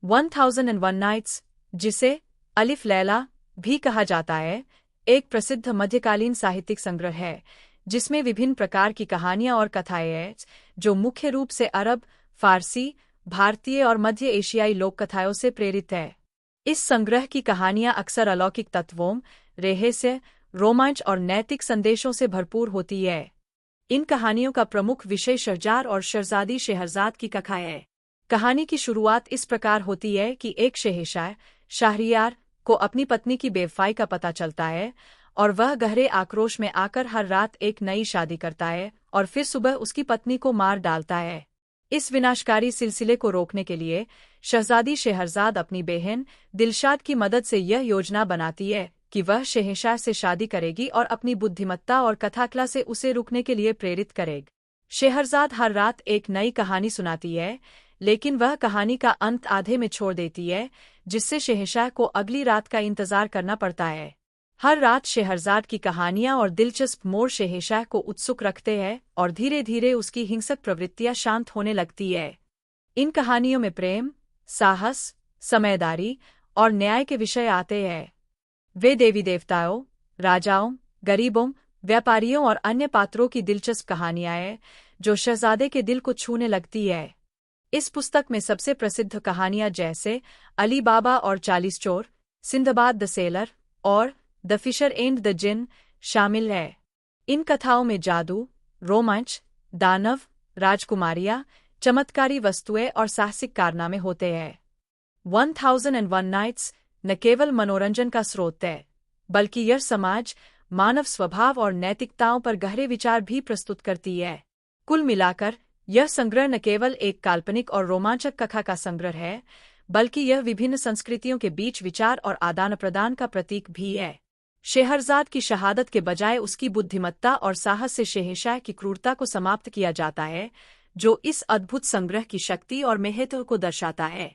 1001 nights, जिसे अलिफ लैला भी कहा जाता है, एक प्रसिद्ध मध्यकालीन साहित्यिक संग्रह है जिसमें विभिन्न प्रकार की कहानियां और कथाएं हैं जो मुख्य रूप से अरब, फारसी, भारतीय और मध्य एशियाई लोक कथाओं से प्रेरित है। इस संग्रह की कहानियां अक्सर अलौकिक तत्वों, रहस्य, रोमांच और नैतिक संदेशों से भरपूर होती है। इन कहानियों का प्रमुख विषय शहरजार और शहजादी शेहरजाद की कथा है। कहानी की शुरुआत इस प्रकार होती है कि एक शहंशाह, शाहरियार, को अपनी पत्नी की बेवफाई का पता चलता है और वह गहरे आक्रोश में आकर हर रात एक नई शादी करता है और फिर सुबह उसकी पत्नी को मार डालता है। इस विनाशकारी सिलसिले को रोकने के लिए शहजादी शेहरजाद अपनी बहन दिलशाद की मदद से यह योजना बनाती है कि वह शहंशाह से शादी करेगी और अपनी बुद्धिमत्ता और कथाकला से उसे रुकने के लिए प्रेरित करेगी। शेहरजाद हर रात एक नई कहानी सुनाती है, लेकिन वह कहानी का अंत आधे में छोड़ देती है, जिससे शहंशाह को अगली रात का इंतजार करना पड़ता है। हर रात शेहरजाद की कहानियां और दिलचस्प मोड़ शहंशाह को उत्सुक रखते हैं और धीरे धीरे उसकी हिंसक प्रवृत्तियां शांत होने लगती है। इन कहानियों में प्रेम, साहस, समझदारी और न्याय के विषय आते हैं। वे देवी देवताओं, राजाओं, गरीबों, व्यापारियों और अन्य पात्रों की दिलचस्प कहानियां हैं जो शहजादे के दिल को छूने लगती है। इस पुस्तक में सबसे प्रसिद्ध कहानियां जैसे अली बाबा और 40 चोर, सिंदबाद द सेलर और द फिशर एंड द जिन शामिल है। इन कथाओं में जादू, रोमांच, दानव, राजकुमारियां, चमत्कारी वस्तुएं और साहसिक कारनामे होते हैं। 1001 नाइट्स न केवल मनोरंजन का स्रोत है, बल्कि यह समाज, मानव स्वभाव और नैतिकताओं पर गहरे विचार भी प्रस्तुत करती है। कुल मिलाकर यह संग्रह न केवल एक काल्पनिक और रोमांचक कथा का संग्रह है, बल्कि यह विभिन्न संस्कृतियों के बीच विचार और आदान प्रदान का प्रतीक भी है। शेहरजाद की शहादत के बजाय उसकी बुद्धिमत्ता और साहस से शहंशाह की क्रूरता को समाप्त किया जाता है, जो इस अद्भुत संग्रह की शक्ति और महत्व को दर्शाता है।